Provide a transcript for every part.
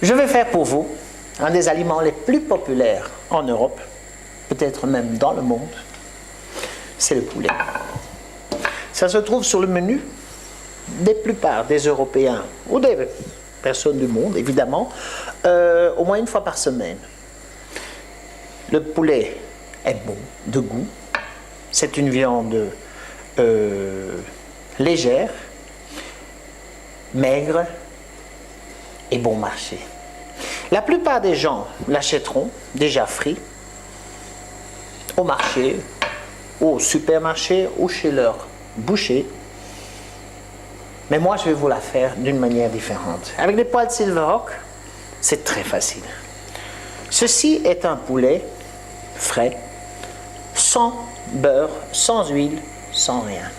Je vais faire pour vous un des aliments les plus populaires en Europe, peut-être même dans le monde, c'est le poulet. Ça se trouve sur le menu des plupart des Européens ou des personnes du monde, évidemment, au moins une fois par semaine. Le poulet est bon de goût. C'est une viande légère, maigre et bon marché. La plupart des gens l'achèteront déjà frit au marché, au supermarché ou chez leur boucher. Mais moi, je vais vous la faire d'une manière différente. Avec des poils Silverhawk, c'est très facile. Ceci est un poulet frais, sans beurre, sans huile, sans rien.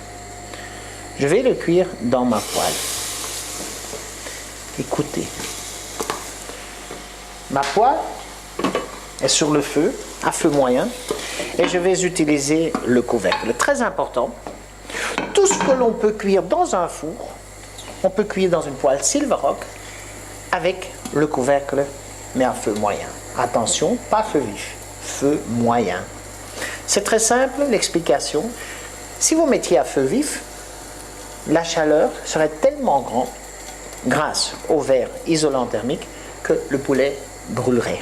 Je vais le cuire dans ma poêle. Écoutez. Ma poêle est sur le feu, à feu moyen, et je vais utiliser le couvercle. Très important, tout ce que l'on peut cuire dans un four, on peut cuire dans une poêle Silverhawk avec le couvercle, mais à feu moyen. Attention, pas feu vif, feu moyen. C'est très simple, l'explication. Si vous mettiez à feu vif, la chaleur serait tellement grande, grâce au verre isolant thermique, que le poulet brûlerait.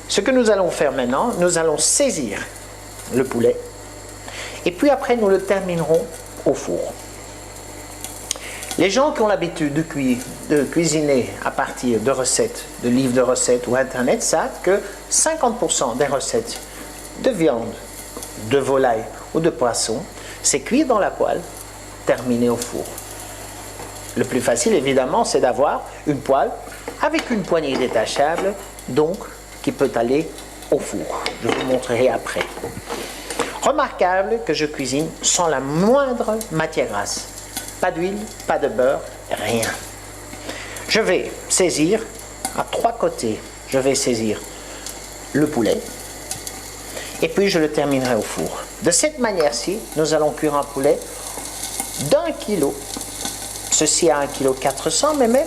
Ce que nous allons faire maintenant, nous allons saisir le poulet, et puis après nous le terminerons au four. Les gens qui ont l'habitude de cuisiner à partir de recettes, de livres de recettes ou internet, savent que 50% des recettes de viande, de volaille ou de poisson, c'est cuire dans la poêle, terminé au four. Le plus facile, évidemment, c'est d'avoir une poêle avec une poignée détachable, donc qui peut aller au four. Je vous montrerai après. Remarquable que je cuisine sans la moindre matière grasse. Pas d'huile, pas de beurre, rien. Je vais saisir à 3 côtés, je vais saisir le poulet et puis je le terminerai au four. De cette manière-ci, nous allons cuire un poulet d'1 kilo. Ceci à 1,4 kg, mais même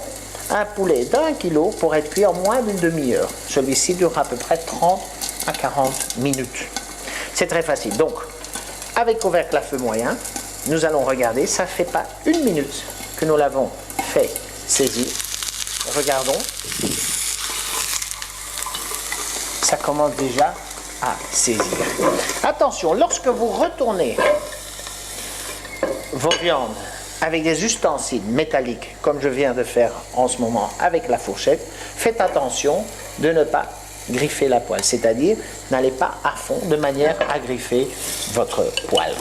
un poulet d'1 kilo pourrait être cuit en moins d'une demi-heure. Celui-ci dure à peu près 30 à 40 minutes. C'est très facile. Donc, avec couvercle à feu moyen, nous allons regarder, ça ne fait pas 1 minute que nous l'avons fait saisir. Regardons. Ça commence déjà à saisir. Attention, lorsque vous retournez vos viandes avec des ustensiles métalliques, comme je viens de faire en ce moment avec la fourchette, faites attention de ne pas griffer la poêle, c'est-à-dire n'allez pas à fond de manière à griffer votre poêle.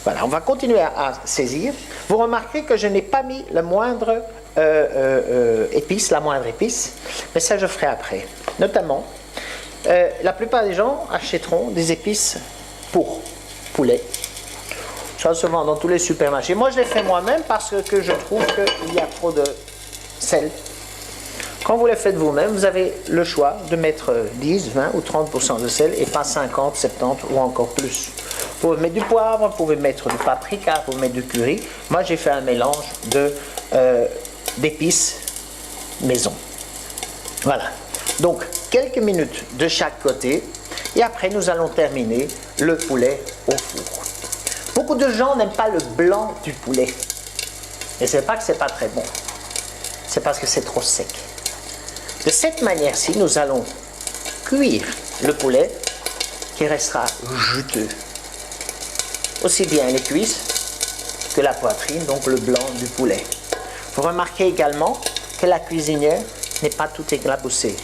Voilà, on va continuer à saisir. Vous remarquez que je n'ai pas mis la moindre épice, mais ça je ferai après. Notamment, la plupart des gens achèteront des épices pour poulet. Ça se vend dans tous les supermarchés. Moi, je l'ai fait moi-même parce que je trouve qu'il y a trop de sel. Quand vous les faites vous-même, vous avez le choix de mettre 10, 20 ou 30% de sel et pas 50, 70 ou encore plus. Vous pouvez mettre du poivre, vous pouvez mettre du paprika, vous pouvez mettre du curry. Moi, j'ai fait un mélange d'épices maison. Voilà. Donc, quelques minutes de chaque côté et après, nous allons terminer le poulet au four. Beaucoup de gens n'aiment pas le blanc du poulet. Et ce n'est pas que ce n'est pas très bon. C'est parce que c'est trop sec. De cette manière-ci, nous allons cuire le poulet qui restera juteux. Aussi bien les cuisses que la poitrine, donc le blanc du poulet. Vous remarquez également que la cuisinière n'est pas tout éclaboussée.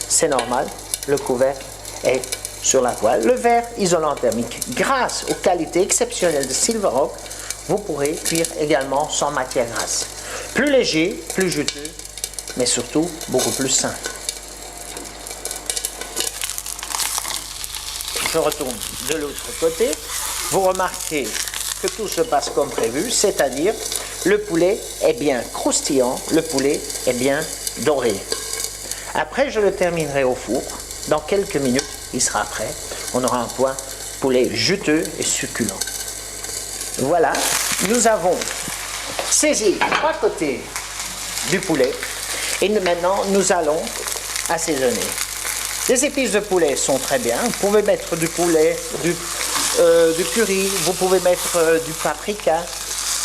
C'est normal, le couvercle est sur la poêle. Le verre isolant thermique, grâce aux qualités exceptionnelles de Silverhawk, vous pourrez cuire également sans matière grasse. Plus léger, plus juteux, mais surtout beaucoup plus sain. Je retourne de l'autre côté. Vous remarquez que tout se passe comme prévu, c'est-à-dire le poulet est bien croustillant, le poulet est bien doré. Après, je le terminerai au four. Dans quelques minutes, il sera prêt. On aura un poulet juteux et succulent. Voilà, nous avons saisi 3 côtés du poulet Et maintenant, nous allons assaisonner. Les épices de poulet sont très bien. Vous pouvez mettre du poulet, du curry, vous pouvez mettre du paprika,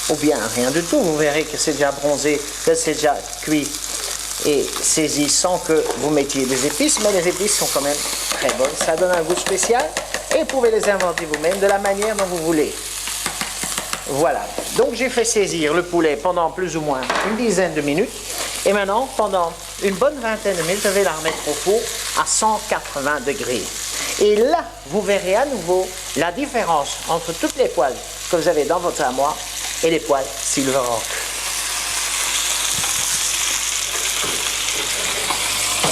ou bien rien du tout. Vous verrez que c'est déjà bronzé, que c'est déjà cuit et saisi sans que vous mettiez des épices, mais les épices sont quand même très bonnes. Ça donne un goût spécial et vous pouvez les inventer vous-même de la manière dont vous voulez. Voilà, donc j'ai fait saisir le poulet pendant plus ou moins une dizaine de minutes et maintenant, pendant une bonne vingtaine de minutes, je vais la remettre au four à 180 degrés. Et là, vous verrez à nouveau la différence entre toutes les poêles que vous avez dans votre armoire et les poêles Silverhawk.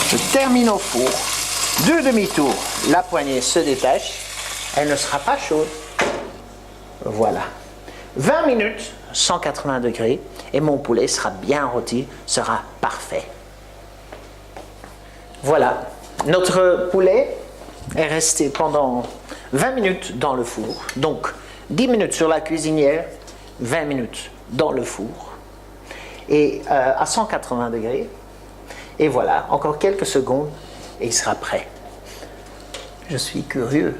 Je termine au four, 2 demi-tours, la poignée se détache, elle ne sera pas chaude. Voilà. 20 minutes, 180 degrés, et mon poulet sera bien rôti, sera parfait. Voilà, notre poulet est resté pendant 20 minutes dans le four, donc 10 minutes sur la cuisinière, 20 minutes dans le four, et à 180 degrés, et voilà, encore quelques secondes, et il sera prêt. Je suis curieux.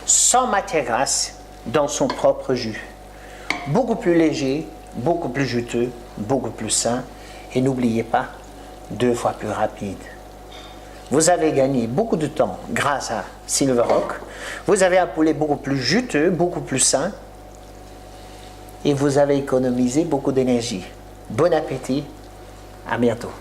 Sans matière grasse dans son propre jus. Beaucoup plus léger, beaucoup plus juteux, beaucoup plus sain. Et n'oubliez pas, 2 fois plus rapide. Vous avez gagné beaucoup de temps grâce à Silverhawk. Vous avez un poulet beaucoup plus juteux, beaucoup plus sain. Et vous avez économisé beaucoup d'énergie. Bon appétit, à bientôt.